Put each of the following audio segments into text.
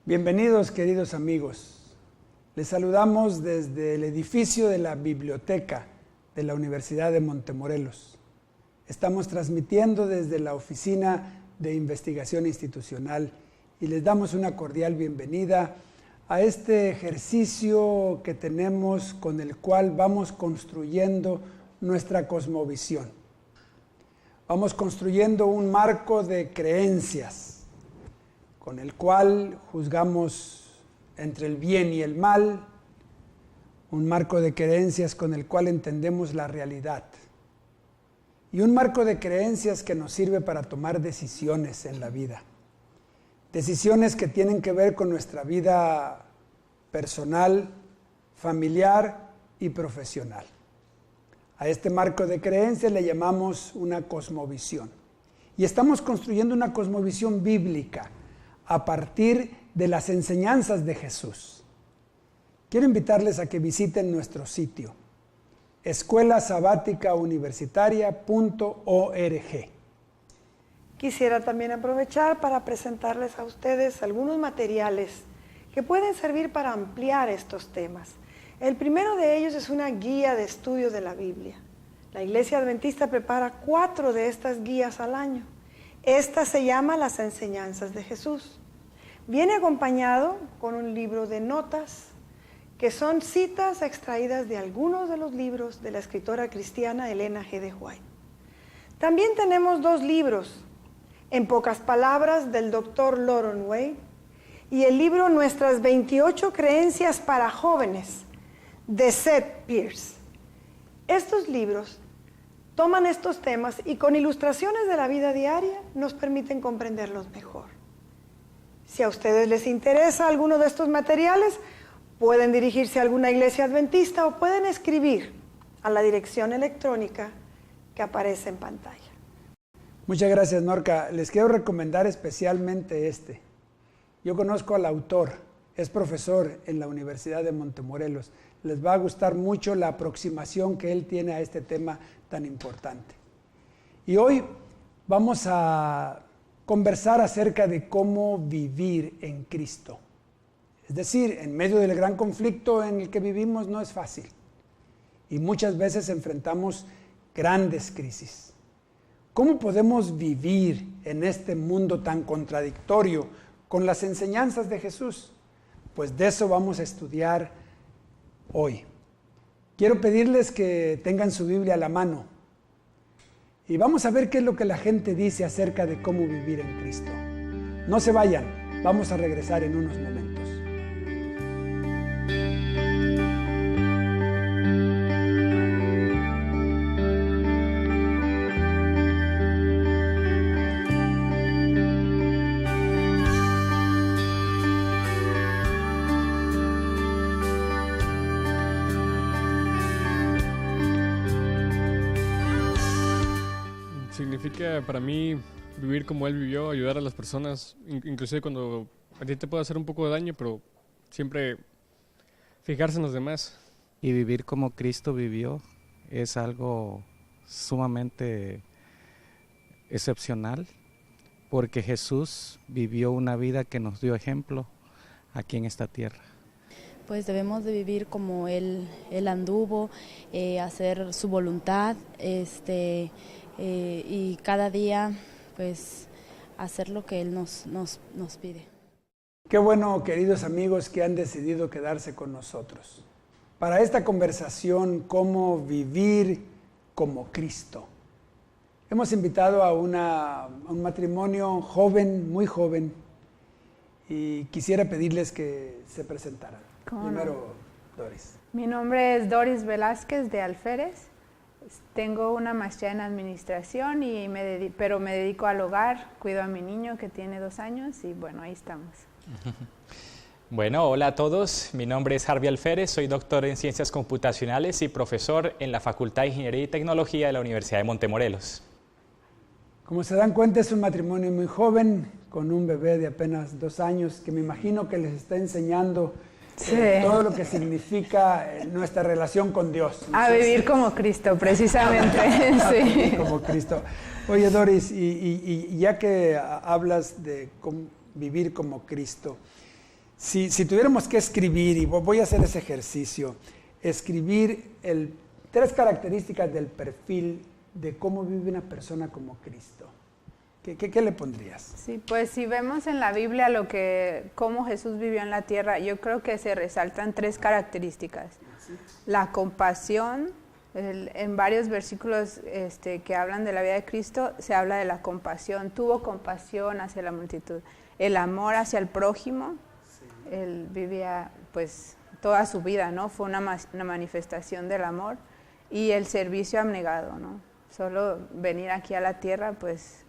Bienvenidos, queridos amigos. Les saludamos desde el edificio de la biblioteca de la Universidad de Montemorelos. Estamos transmitiendo desde la Oficina de Investigación Institucional y les damos una cordial bienvenida a este ejercicio que tenemos con el cual vamos construyendo nuestra cosmovisión. Vamos construyendo un marco de creencias con el cual juzgamos entre el bien y el mal, un marco de creencias con el cual entendemos la realidad y un marco de creencias que nos sirve para tomar decisiones en la vida. Decisiones que tienen que ver con nuestra vida personal, familiar y profesional. A este marco de creencias le llamamos una cosmovisión. Y estamos construyendo una cosmovisión bíblica a partir de las enseñanzas de Jesús. Quiero invitarles a que visiten nuestro sitio, escuelasabaticauniversitaria.org. Quisiera también aprovechar para presentarles a ustedes algunos materiales que pueden servir para ampliar estos temas. El primero de ellos es una guía de estudio de la Biblia. La Iglesia Adventista prepara 4 de estas guías al año. Esta se llama Las Enseñanzas de Jesús. Viene acompañado con un libro de notas, que son citas extraídas de algunos de los libros de la escritora cristiana Elena G. de White. También tenemos 2 libros, En pocas palabras, del Dr. Loron Wade, y el libro Nuestras 28 creencias para jóvenes, de Seth Pierce. Estos libros toman estos temas y con ilustraciones de la vida diaria nos permiten comprenderlos mejor. Si a ustedes les interesa alguno de estos materiales, pueden dirigirse a alguna iglesia adventista o pueden escribir a la dirección electrónica que aparece en pantalla. Muchas gracias, Norca. Les quiero recomendar especialmente este. Yo conozco al autor, es profesor en la Universidad de Montemorelos. Les va a gustar mucho la aproximación que él tiene a este tema tan importante. Y hoy vamos a conversar acerca de cómo vivir en Cristo. Es decir, en medio del gran conflicto en el que vivimos no es fácil. Y muchas veces enfrentamos grandes crisis. ¿Cómo podemos vivir en este mundo tan contradictorio con las enseñanzas de Jesús? Pues de eso vamos a estudiar hoy. Quiero pedirles que tengan su Biblia a la mano y vamos a ver qué es lo que la gente dice acerca de cómo vivir en Cristo. No se vayan, vamos a regresar en unos momentos. Significa para mí vivir como Él vivió, ayudar a las personas, inclusive cuando a ti te puede hacer un poco de daño, pero siempre fijarse en los demás. Y vivir como Cristo vivió es algo sumamente excepcional, porque Jesús vivió una vida que nos dio ejemplo aquí en esta tierra. Pues debemos de vivir como Él anduvo, hacer su voluntad, y cada día pues hacer lo que Él nos pide. Qué bueno, queridos amigos, que han decidido quedarse con nosotros para esta conversación, cómo vivir como Cristo. Hemos invitado a un matrimonio joven, muy joven, y quisiera pedirles que se presentaran. Primero, Doris. Mi nombre es Doris Velázquez de Alférez. Tengo una maestría en administración, pero me dedico al hogar, cuido a mi niño que tiene 2 años y bueno, ahí estamos. Bueno, hola a todos, mi nombre es Harvey Alférez, soy doctor en Ciencias Computacionales y profesor en la Facultad de Ingeniería y Tecnología de la Universidad de Montemorelos. Como se dan cuenta, es un matrimonio muy joven, con un bebé de apenas 2 años, que me imagino que les está enseñando todo lo que significa nuestra relación con Dios. A vivir como Cristo, precisamente. A vivir como Cristo. Oye, Doris, y ya que hablas de vivir como Cristo, Si tuviéramos que escribir, y voy a hacer ese ejercicio, escribir 3 características del perfil de cómo vive una persona como Cristo, ¿qué le pondrías? Sí, pues si vemos en la Biblia cómo Jesús vivió en la tierra, yo creo que se resaltan 3 características. ¿Sí? La compasión, en varios versículos que hablan de la vida de Cristo, se habla de la compasión. Tuvo compasión hacia la multitud. El amor hacia el prójimo, sí. Él vivía pues toda su vida, ¿no? Fue una manifestación del amor. Y el servicio abnegado, ¿no? Solo venir aquí a la tierra, pues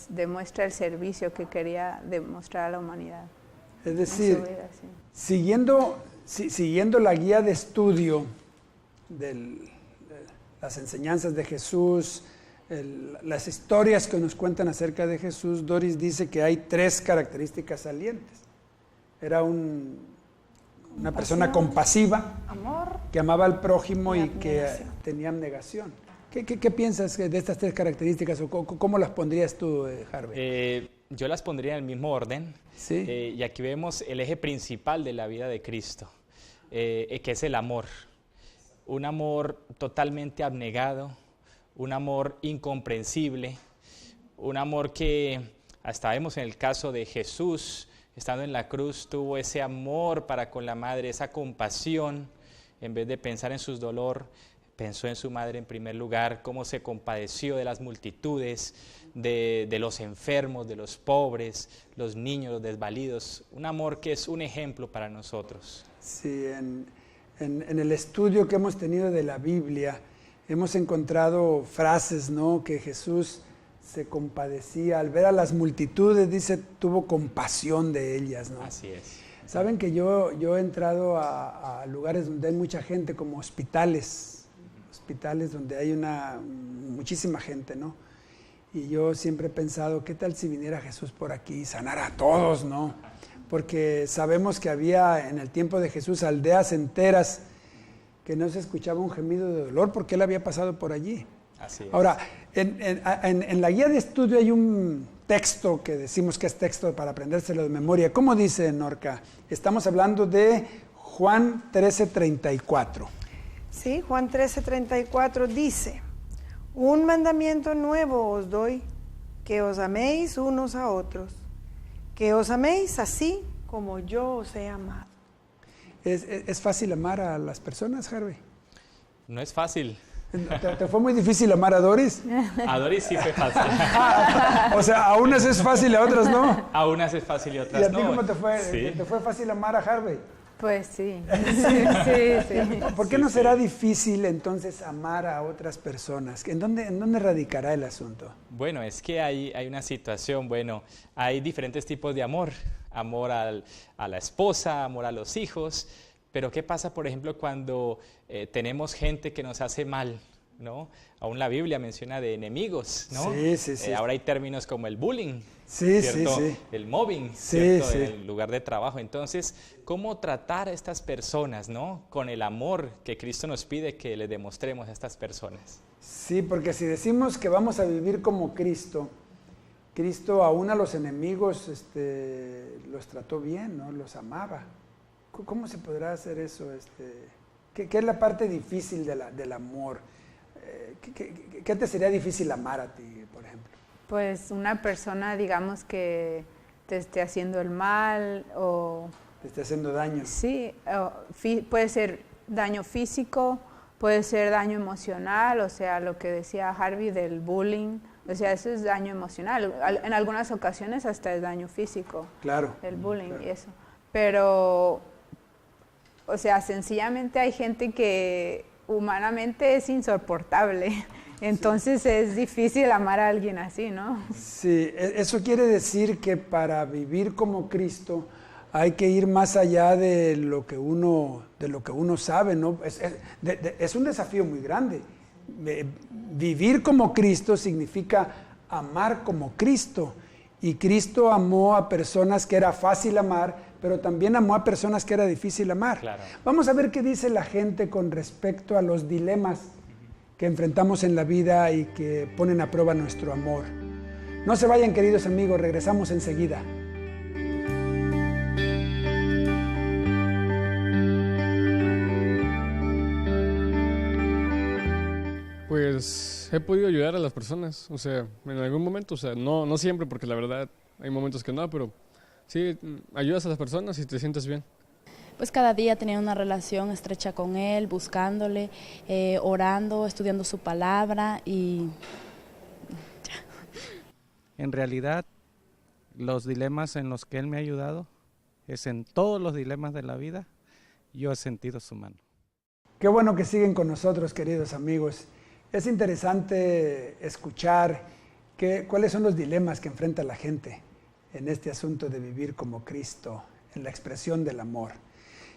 demuestra el servicio que quería demostrar a la humanidad. Es decir, vida, sí. siguiendo la guía de estudio de las enseñanzas de Jesús, las historias que nos cuentan acerca de Jesús, Doris dice que hay 3 características salientes. Era una persona compasiva, amor, que amaba al prójimo y que tenía abnegación. ¿Qué piensas de estas 3 características o cómo las pondrías tú, Harvey? Yo las pondría en el mismo orden. ¿Sí? Y aquí vemos el eje principal de la vida de Cristo, que es el amor. Un amor totalmente abnegado, un amor incomprensible, un amor que hasta vemos en el caso de Jesús, estando en la cruz, tuvo ese amor para con la madre, esa compasión, en vez de pensar en su dolor, pensó en su madre en primer lugar, cómo se compadeció de las multitudes, de los enfermos, de los pobres, los niños, los desvalidos, un amor que es un ejemplo para nosotros. Sí, en el estudio que hemos tenido de la Biblia, hemos encontrado frases, ¿no?, que Jesús se compadecía, al ver a las multitudes, dice, tuvo compasión de ellas, ¿no? Así es. Saben que yo he entrado a lugares donde hay mucha gente, como hospitales donde hay muchísima gente, ¿no? Y yo siempre he pensado, ¿qué tal si viniera Jesús por aquí y sanara a todos, ¿no? Porque sabemos que había en el tiempo de Jesús aldeas enteras que no se escuchaba un gemido de dolor porque Él había pasado por allí. Así es. Ahora, en la guía de estudio hay un texto que decimos que es texto para aprendérselo de memoria. ¿Cómo dice, Norca? Estamos hablando de Juan 13:34. Sí, Juan 13:34 dice, un mandamiento nuevo os doy, que os améis unos a otros, que os améis así como yo os he amado. ¿Es fácil amar a las personas, Harvey? No es fácil. ¿Te fue muy difícil amar a Doris? A Doris sí fue fácil. O sea, a unas es fácil y a otras no. A unas es fácil y otras no. ¿Y a ti cómo te fue? Sí. ¿Te fue fácil amar a Harvey? Pues sí. Sí. ¿Por qué no será difícil entonces amar a otras personas? ¿En dónde radicará el asunto? Bueno, es que hay una situación, hay diferentes tipos de amor. Amor a la esposa, amor a los hijos. Pero ¿qué pasa, por ejemplo, cuando tenemos gente que nos hace mal, ¿no? Aún la Biblia menciona de enemigos, ¿no? Sí. Ahora hay términos como el bullying, sí, ¿cierto? Sí. El mobbing, sí, ¿cierto? En el lugar de trabajo. Entonces, ¿cómo tratar a estas personas, ¿no? Con el amor que Cristo nos pide que le demostremos a estas personas. Sí, porque si decimos que vamos a vivir como Cristo aún a los enemigos los trató bien, ¿no? Los amaba. ¿Cómo se podrá hacer eso? ¿Qué es la parte difícil del amor? ¿Qué te sería difícil amar a ti, por ejemplo? Pues una persona, digamos, que te esté haciendo el mal o... Te esté haciendo daño. Sí, puede ser daño físico, puede ser daño emocional, o sea, lo que decía Harvey del bullying, o sea, eso es daño emocional. En algunas ocasiones hasta es daño físico. Claro. El bullying claro. Y eso. Pero, o sea, sencillamente hay gente que humanamente es insoportable. Entonces es difícil amar a alguien así, ¿no? Sí, eso quiere decir que para vivir como Cristo hay que ir más allá de lo que uno sabe, ¿no? Es un desafío muy grande. Vivir como Cristo significa amar como Cristo. Y Cristo amó a personas que era fácil amar, pero también amó a personas que era difícil amar. Claro. Vamos a ver qué dice la gente con respecto a los dilemas que enfrentamos en la vida y que ponen a prueba nuestro amor. No se vayan, queridos amigos, regresamos enseguida. Pues he podido ayudar a las personas, o sea, en algún momento, o sea, no siempre, porque la verdad hay momentos que no, pero sí, ayudas a las personas y te sientes bien. Pues cada día tenía una relación estrecha con Él, buscándole, orando, estudiando su palabra y... En realidad, los dilemas en los que Él me ha ayudado, es en todos los dilemas de la vida, yo he sentido su mano. Qué bueno que siguen con nosotros, queridos amigos. Es interesante escuchar cuáles son los dilemas que enfrenta la gente en este asunto de vivir como Cristo, en la expresión del amor.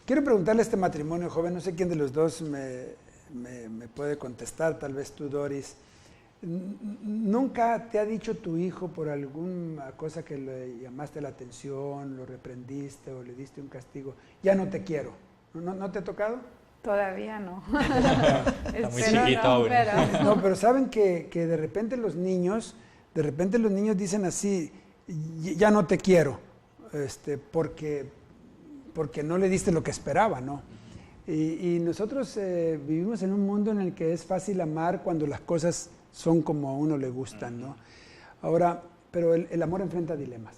Quiero preguntarle a este matrimonio joven, no sé quién de los dos me puede contestar, tal vez tú, Doris. ¿Nunca te ha dicho tu hijo por alguna cosa que le llamaste la atención, lo reprendiste o le diste un castigo, ya no te quiero? ¿No te ha tocado? Todavía no. Está muy chiquito aún. No, pero saben que de repente los niños dicen así, ya no te quiero, porque no le diste lo que esperaba, ¿no? Y nosotros vivimos en un mundo en el que es fácil amar cuando las cosas son como a uno le gustan, ¿no? Ahora, pero el amor enfrenta dilemas.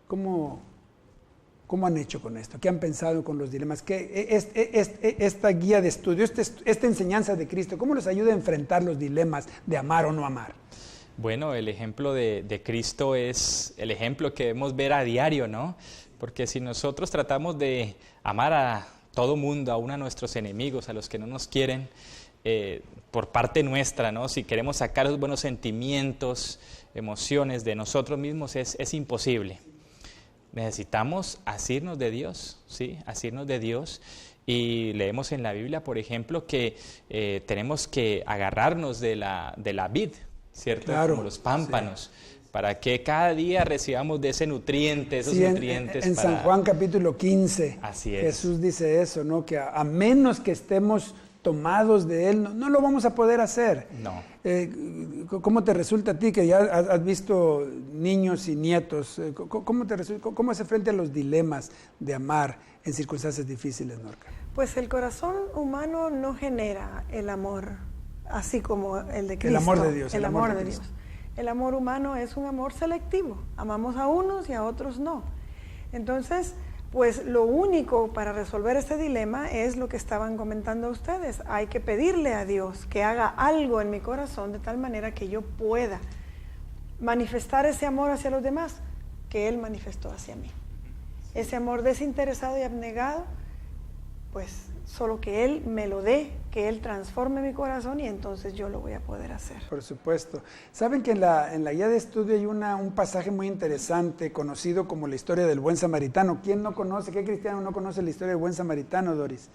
¿Cómo han hecho con esto? ¿Qué han pensado con los dilemas? Esta guía de estudio, esta enseñanza de Cristo, ¿cómo les ayuda a enfrentar los dilemas de amar o no amar? Bueno, el ejemplo de Cristo es el ejemplo que debemos ver a diario, ¿no? Porque si nosotros tratamos de amar a todo mundo, aún a nuestros enemigos, a los que no nos quieren, por parte nuestra, ¿no? Si queremos sacar los buenos sentimientos, emociones de nosotros mismos, es imposible. Necesitamos asirnos de Dios, ¿sí? Asirnos de Dios. Y leemos en la Biblia, por ejemplo, que tenemos que agarrarnos de la vid, ¿cierto? Claro, como los pámpanos, sí, para que cada día recibamos de ese nutriente, esos nutrientes. En San Juan capítulo 15, así es. Jesús dice eso, ¿no? Que a menos que estemos tomados de Él, no lo vamos a poder hacer. No. ¿Cómo te resulta a ti, que ya has visto niños y nietos, cómo se frente a los dilemas de amar en circunstancias difíciles, Norca? Pues el corazón humano no genera el amor así como el de Cristo. El amor de Dios. El amor de Dios. El amor humano es un amor selectivo. Amamos a unos y a otros no. Entonces, pues lo único para resolver este dilema es lo que estaban comentando ustedes. Hay que pedirle a Dios que haga algo en mi corazón de tal manera que yo pueda manifestar ese amor hacia los demás que Él manifestó hacia mí. Ese amor desinteresado y abnegado, pues solo que Él me lo dé, que Él transforme mi corazón y entonces yo lo voy a poder hacer. Por supuesto. Saben que en la guía de estudio hay un pasaje muy interesante, conocido como la historia del buen samaritano. ¿Quién no conoce, qué cristiano no conoce la historia del buen samaritano, Doris?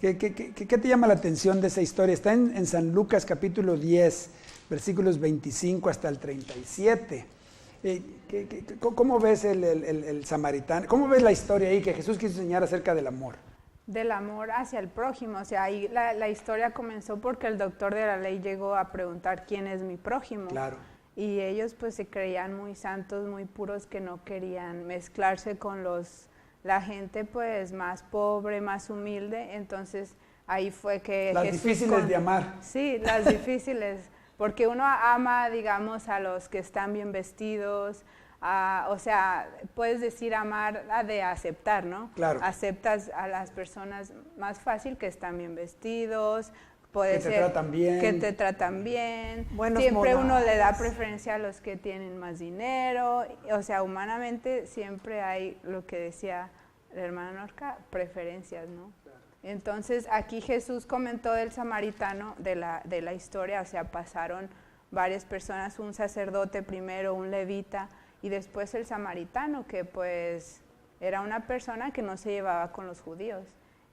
¿Qué te llama la atención de esa historia? Está en San Lucas capítulo 10, versículos 25 hasta el 37. ¿Cómo ves el samaritano? ¿Cómo ves la historia ahí que Jesús quiso enseñar acerca del amor? Del amor hacia el prójimo, o sea, ahí la historia comenzó porque el doctor de la ley llegó a preguntar quién es mi prójimo. Claro. Y ellos pues se creían muy santos, muy puros, que no querían mezclarse con la gente pues más pobre, más humilde. Entonces ahí fue que las Jesús difíciles de amar. Sí, las difíciles, porque uno ama, digamos, a los que están bien vestidos. O sea, puedes decir amar de aceptar, ¿no? Claro. Aceptas a las personas más fácil que están bien vestidos, puede ser que te tratan bien. Buenos siempre modales. Uno le da preferencia a los que tienen más dinero, o sea, humanamente siempre hay lo que decía la hermana Norca, preferencias, ¿no? Claro. Entonces, aquí Jesús comentó del samaritano, de la historia, o sea, pasaron varias personas, un sacerdote primero, un levita, y después el samaritano, que pues era una persona que no se llevaba con los judíos.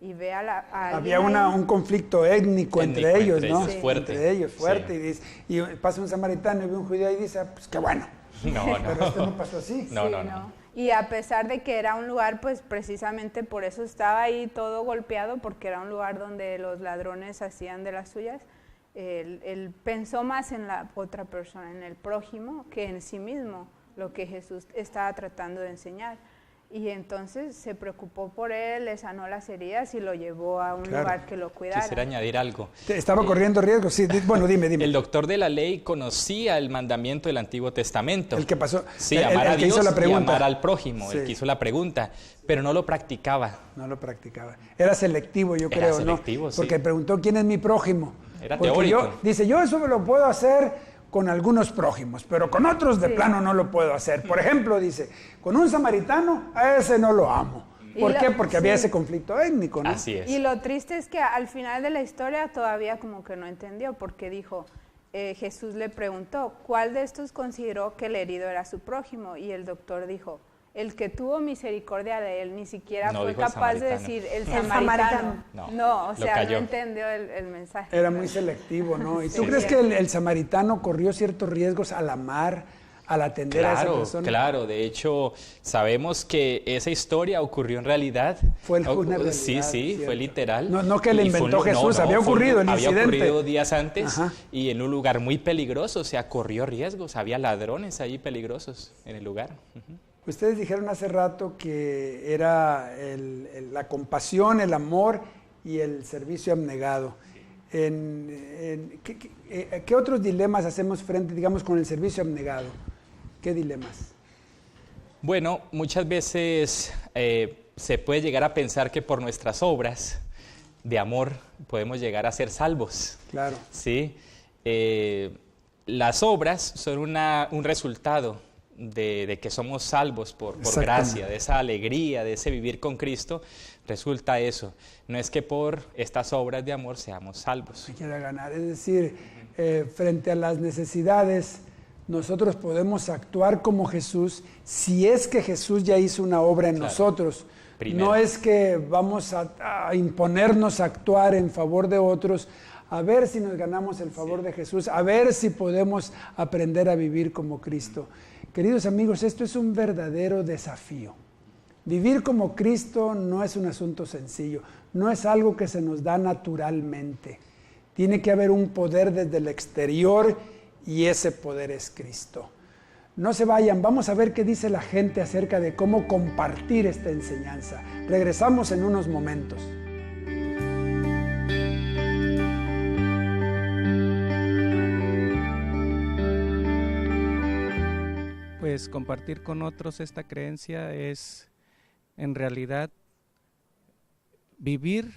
Y ve había un conflicto étnico entre ellos, ¿no? Sí. Fuerte. Entre ellos, fuerte. Sí. Y pasa un samaritano y ve un judío y dice, pues qué bueno. No. Pero esto no pasó así. No. Y a pesar de que era un lugar, pues precisamente por eso estaba ahí todo golpeado, porque era un lugar donde los ladrones hacían de las suyas, él pensó más en la otra persona, en el prójimo, que en sí mismo, lo que Jesús estaba tratando de enseñar. Y entonces se preocupó por él, le sanó las heridas y lo llevó a un lugar que lo cuidara. Quisiera añadir algo. Estaba corriendo riesgo, sí. Bueno, dime. El doctor de la ley conocía el mandamiento del Antiguo Testamento. El que pasó. Sí, amar a que Dios hizo la y pregunta. amar al prójimo, Sí. el que hizo la pregunta, pero no lo practicaba. No lo practicaba. Era selectivo, yo Era creo, selectivo, ¿no? sí. Porque preguntó quién es mi prójimo. Era Porque teórico. Dice, yo eso lo puedo hacer con algunos prójimos, pero con otros de plano no lo puedo hacer. Por ejemplo, dice, con un samaritano, a ese no lo amo. ¿Por qué? Porque había ese conflicto étnico, ¿no? Así es. Y lo triste es que al final de la historia todavía como que no entendió, porque dijo, Jesús le preguntó, ¿cuál de estos consideró que el herido era su prójimo? Y el doctor dijo, el que tuvo misericordia de él, ni siquiera No fue dijo el capaz de samaritano. decir el El samaritano. samaritano. No, o lo sea, cayó. no entendió el mensaje. Era muy selectivo, ¿no? ¿Y tú Sí. crees que el samaritano corrió ciertos riesgos al amar, al atender a esa Claro, persona? claro. De hecho, sabemos que esa historia ocurrió en realidad. Fue una realidad, Sí, cierto. fue literal. No que le Y fue inventó Jesús, había ocurrido el había incidente. ocurrido días antes. Ajá. Y en un lugar muy peligroso, o sea, corrió riesgos. Había ladrones ahí peligrosos en el lugar. Ujú. Ustedes dijeron hace rato que era la compasión, el amor y el servicio abnegado. ¿Qué otros dilemas hacemos frente, digamos, con el servicio abnegado? ¿Qué dilemas? Bueno, muchas veces se puede llegar a pensar que por nuestras obras de amor podemos llegar a ser salvos. Claro. ¿Sí? Las obras son un resultado de que somos salvos por gracia, de esa alegría, de ese vivir con Cristo. Resulta eso. No es que por estas obras de amor seamos salvos. Se quiera ganar. Es decir, frente a las necesidades, nosotros podemos actuar como Jesús si es que Jesús ya hizo una obra en nosotros. Primero. No es que vamos a imponernos a actuar en favor de otros, a ver si nos ganamos el favor de Jesús, a ver si podemos aprender a vivir como Cristo. Queridos amigos, esto es un verdadero desafío. Vivir como Cristo no es un asunto sencillo, no es algo que se nos da naturalmente. Tiene que haber un poder desde el exterior y ese poder es Cristo. No se vayan, vamos a ver qué dice la gente acerca de cómo compartir esta enseñanza. Regresamos en unos momentos. Pues compartir con otros esta creencia es en realidad vivir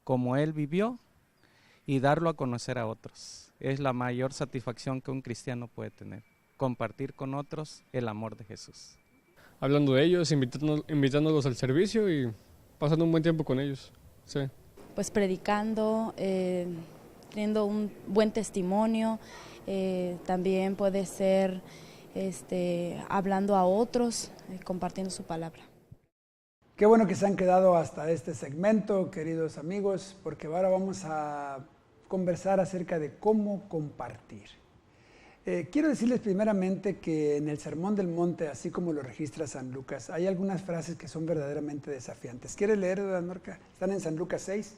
como Él vivió y darlo a conocer a otros. Es la mayor satisfacción que un cristiano puede tener, compartir con otros el amor de Jesús. Hablando de ellos, invitándolos al servicio y pasando un buen tiempo con ellos. Sí. Pues predicando, teniendo un buen testimonio, también puede ser hablando a otros, compartiendo su palabra. Qué bueno que se han quedado hasta este segmento, queridos amigos, porque ahora vamos a conversar acerca de cómo compartir. Quiero decirles primeramente que en el Sermón del Monte, así como lo registra San Lucas, hay algunas frases que son verdaderamente desafiantes. ¿Quiere leer, Dora Norca? Están en San Lucas 6.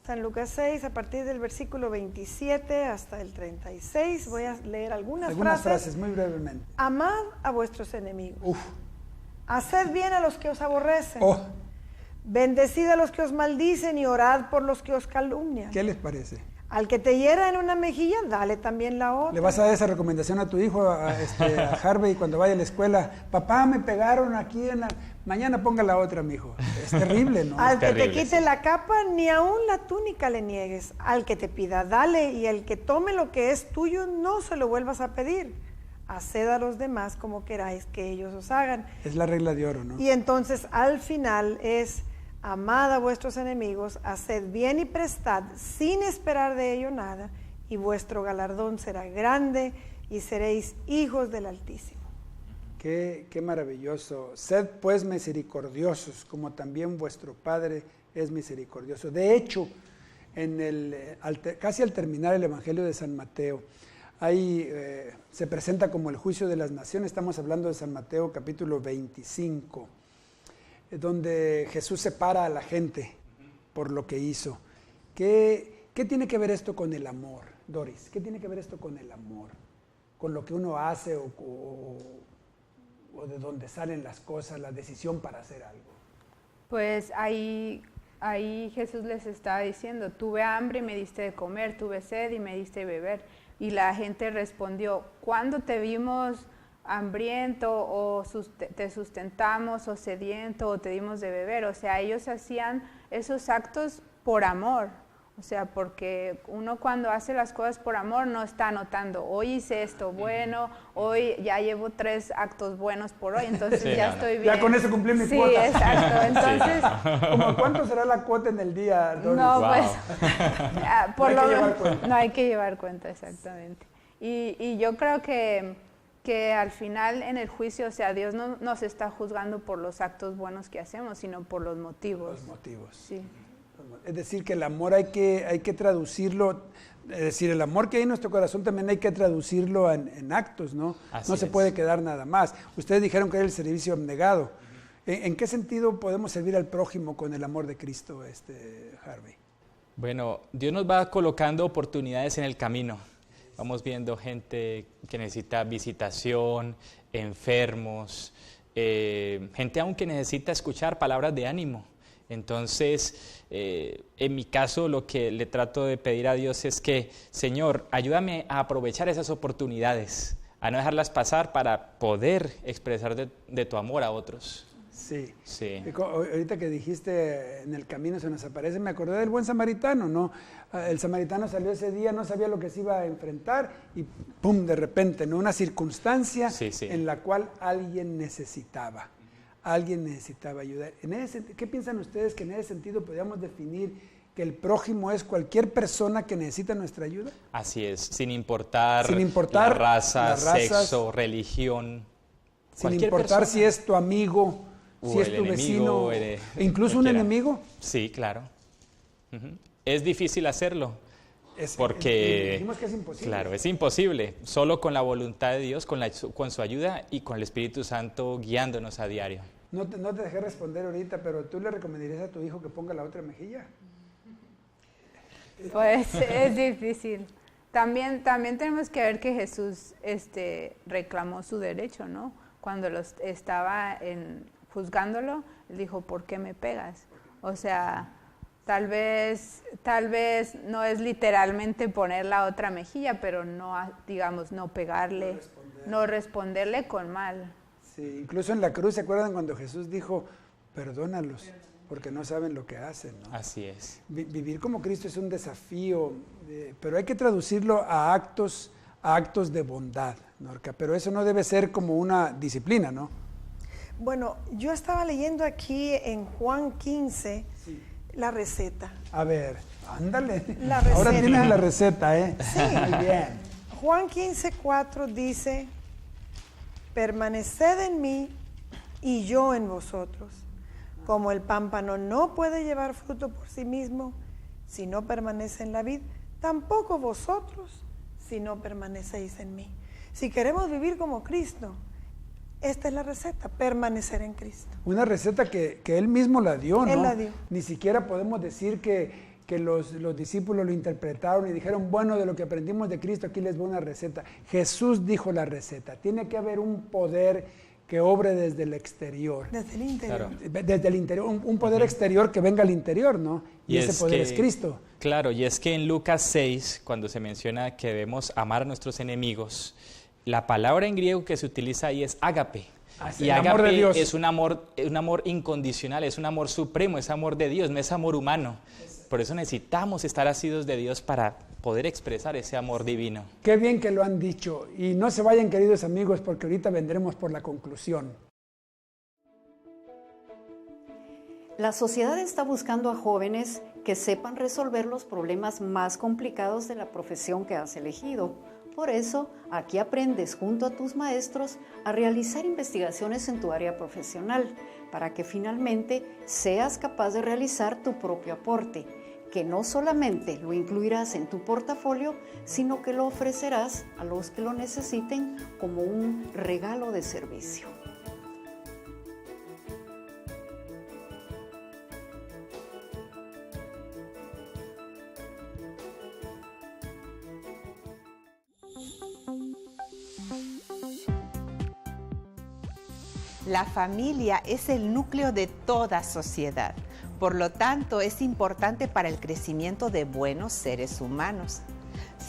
San Lucas 6, a partir del versículo 27 hasta el 36, voy a leer algunas frases. Muy brevemente. Amad a vuestros enemigos. Uf. Haced bien a los que os aborrecen. Oh, Bendecid a los que os maldicen y orad por los que os calumnian. ¿qué les parece? Al que te hiera en una mejilla, dale también la otra. ¿Le vas a dar esa recomendación a tu hijo, a Harvey, cuando vaya a la escuela? Papá, me pegaron aquí mañana ponga la otra, mijo. Es terrible, ¿no? Al que te Terrible, quite sí. la capa, ni aun la túnica le niegues. Al que te pida, dale, y al que tome lo que es tuyo, no se lo vuelvas a pedir. Haced a los demás como queráis que ellos os hagan. Es la regla de oro, ¿no? Y entonces al final es, amad a vuestros enemigos, haced bien y prestad, sin esperar de ello nada, y vuestro galardón será grande, y seréis hijos del Altísimo. Qué maravilloso. Sed pues misericordiosos, como también vuestro Padre es misericordioso. De hecho, casi al terminar el Evangelio de San Mateo, ahí se presenta como el juicio de las naciones. Estamos hablando de San Mateo capítulo 25, donde Jesús separa a la gente por lo que hizo. ¿Qué tiene que ver esto con el amor, Doris? ¿Qué tiene que ver esto con el amor? Con lo que uno hace o de dónde salen las cosas, la decisión para hacer algo? Pues ahí Jesús les estaba diciendo, tuve hambre y me diste de comer, tuve sed y me diste de beber. Y la gente respondió, ¿cuándo te vimos hambriento o te sustentamos o sediento o te dimos de beber? O sea, ellos hacían esos actos por amor. O sea, porque uno cuando hace las cosas por amor no está anotando, hoy hice esto bueno, hoy ya llevo 3 actos buenos por hoy, entonces sí, ya estoy bien. Ya con eso cumplí mi cuota. Sí, exacto. Entonces, ¿Cómo cuánto será la cuota en el día, Doris? no, Wow. pues, No hay que llevar cuenta. no hay que llevar cuenta, exactamente. Y yo creo que al final en el juicio, o sea, Dios no nos está juzgando por los actos buenos que hacemos, sino por los motivos. Los motivos. Sí. Es decir, que el amor hay que traducirlo, es decir, el amor que hay en nuestro corazón también hay que traducirlo en actos, ¿no? Así no se es. puede quedar nada más. Ustedes dijeron que era el servicio abnegado. ¿En qué sentido podemos servir al prójimo con el amor de Cristo, Harvey? Bueno, Dios nos va colocando oportunidades en el camino. Vamos viendo gente que necesita visitación, enfermos, gente aún que necesita escuchar palabras de ánimo. Entonces, en mi caso, lo que le trato de pedir a Dios es que, Señor, ayúdame a aprovechar esas oportunidades, a no dejarlas pasar para poder expresar de tu amor a otros. Sí. Sí. Ahorita que dijiste en el camino se nos aparece, me acordé del buen samaritano, ¿no? El samaritano salió ese día, no sabía lo que se iba a enfrentar y ¡pum! De repente, ¿no? Una circunstancia Sí, sí. en la cual alguien necesitaba ayuda. ¿Qué piensan ustedes que en ese sentido podríamos definir que el prójimo es cualquier persona que necesita nuestra ayuda? Así es, sin importar la raza, las razas, sexo, religión. sin cualquier importar persona. si es tu amigo, O si es el tu enemigo, vecino, incluso un cualquiera. enemigo. Sí, claro. Ujú. Es difícil hacerlo. Es- Porque, dijimos que es imposible. claro, es imposible, solo con la voluntad de Dios, con su ayuda y con el Espíritu Santo guiándonos a diario. No te dejé responder ahorita, pero ¿tú le recomendarías a tu hijo que ponga la otra mejilla? Pues es difícil. También tenemos que ver que Jesús reclamó su derecho, ¿no? Cuando estaba juzgándolo, él dijo, ¿por qué me pegas? O sea, tal vez no es literalmente poner la otra mejilla, pero no, digamos, no pegarle, no responderle con mal. Sí, incluso en la cruz, ¿se acuerdan cuando Jesús dijo, perdónalos, porque no saben lo que hacen, ¿no? Así es. Vivir como Cristo es un desafío, pero hay que traducirlo a actos de bondad, Norca, pero eso no debe ser como una disciplina, ¿no? Bueno, yo estaba leyendo aquí en Juan 15 Sí. la receta. A ver, ándale. La receta. Ahora tienes la receta, ¿eh? Sí. Muy bien. Juan 15:4 dice, permaneced en mí y yo en vosotros. Como el pámpano no puede llevar fruto por sí mismo si no permanece en la vid, tampoco vosotros si no permanecéis en mí. Si queremos vivir como Cristo, esta es la receta, permanecer en Cristo. Una receta que él mismo la dio, ¿no? Él la dio. Ni siquiera podemos decir que los discípulos lo interpretaron y dijeron, bueno, de lo que aprendimos de Cristo, aquí les voy una receta. Jesús dijo la receta. Tiene que haber un poder que obre desde el exterior. Desde el interior. Claro. Desde el interior, un poder exterior que venga al interior, ¿no? Y ese poder es Cristo. Claro, y es que en Lucas 6, cuando se menciona que debemos amar a nuestros enemigos, la palabra en griego que se utiliza ahí es ágape. Así, Y el amor de ágape Dios. es un amor incondicional, es un amor supremo, es amor de Dios, no es amor humano. Por eso necesitamos estar asidos de Dios para poder expresar ese amor divino. Qué bien que lo han dicho. Y no se vayan, queridos amigos, porque ahorita vendremos por la conclusión. La sociedad está buscando a jóvenes que sepan resolver los problemas más complicados de la profesión que has elegido. Por eso, aquí aprendes junto a tus maestros a realizar investigaciones en tu área profesional, para que finalmente seas capaz de realizar tu propio aporte, que no solamente lo incluirás en tu portafolio, sino que lo ofrecerás a los que lo necesiten como un regalo de servicio. La familia es el núcleo de toda sociedad. Por lo tanto, es importante para el crecimiento de buenos seres humanos.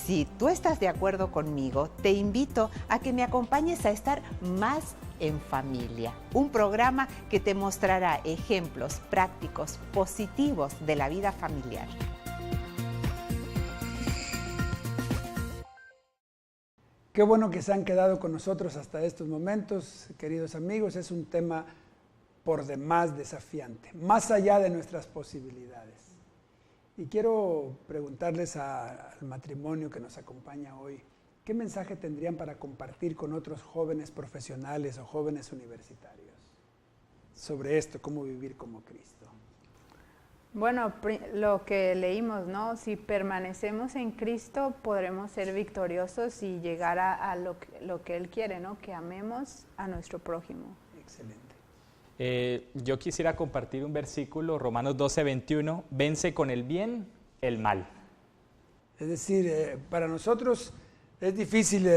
Si tú estás de acuerdo conmigo, te invito a que me acompañes a estar más en familia. Un programa que te mostrará ejemplos prácticos, positivos de la vida familiar. Qué bueno que se han quedado con nosotros hasta estos momentos, queridos amigos. Es un tema por demás desafiante, más allá de nuestras posibilidades. Y quiero preguntarles al matrimonio que nos acompaña hoy, ¿qué mensaje tendrían para compartir con otros jóvenes profesionales o jóvenes universitarios sobre esto, cómo vivir como Cristo? Bueno, lo que leímos, ¿no? Si permanecemos en Cristo, podremos ser victoriosos y llegar a lo que Él quiere, ¿no? Que amemos a nuestro prójimo. Excelente. Yo quisiera compartir un versículo, Romanos 12:21, vence con el bien el mal. Es decir, para nosotros es difícil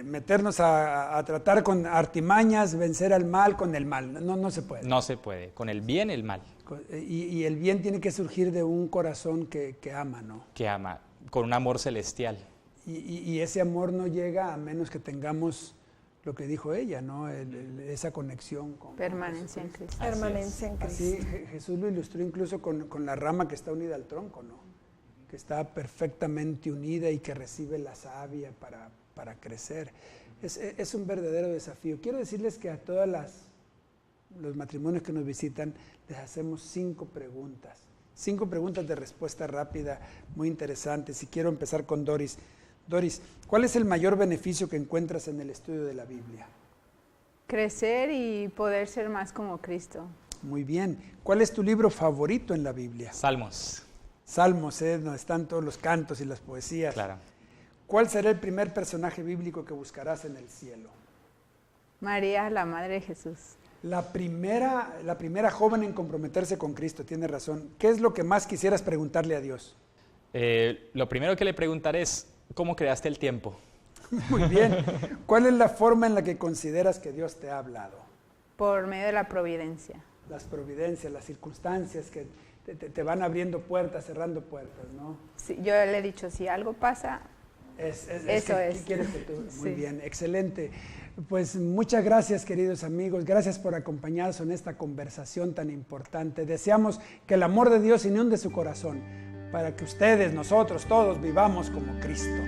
meternos a tratar con artimañas, vencer al mal con el mal. No se puede. No se puede, con el bien el mal. Y el bien tiene que surgir de un corazón que ama, ¿no? Que ama, con un amor celestial. Y ese amor no llega a menos que tengamos lo que dijo ella, ¿no? Esa conexión con permanencia en Cristo. Permanencia en Cristo. Así Jesús lo ilustró incluso con la rama que está unida al tronco, ¿no? Que está perfectamente unida y que recibe la savia para crecer. Es un verdadero desafío. Quiero decirles que a todos los matrimonios que nos visitan les hacemos 5 preguntas. 5 preguntas de respuesta rápida, muy interesantes. Y quiero empezar con Doris. Doris, ¿cuál es el mayor beneficio que encuentras en el estudio de la Biblia? Crecer y poder ser más como Cristo. Muy bien. ¿Cuál es tu libro favorito en la Biblia? Salmos. Salmos, donde están todos los cantos y las poesías. Claro. ¿Cuál será el primer personaje bíblico que buscarás en el cielo? María, la Madre de Jesús. La primera joven en comprometerse con Cristo, tiene razón. ¿Qué es lo que más quisieras preguntarle a Dios? Lo primero que le preguntaré es, ¿cómo creaste el tiempo? Muy bien. ¿Cuál es la forma en la que consideras que Dios te ha hablado? Por medio de la providencia. Las providencias, las circunstancias que te van abriendo puertas, cerrando puertas, ¿no? Sí, yo le he dicho, si algo pasa, eso es. ¿Qué quieres que tú? Muy Sí. bien, excelente. Pues muchas gracias, queridos amigos. Gracias por acompañarnos en esta conversación tan importante. Deseamos que el amor de Dios inunde su corazón para que ustedes, nosotros, todos vivamos como Cristo.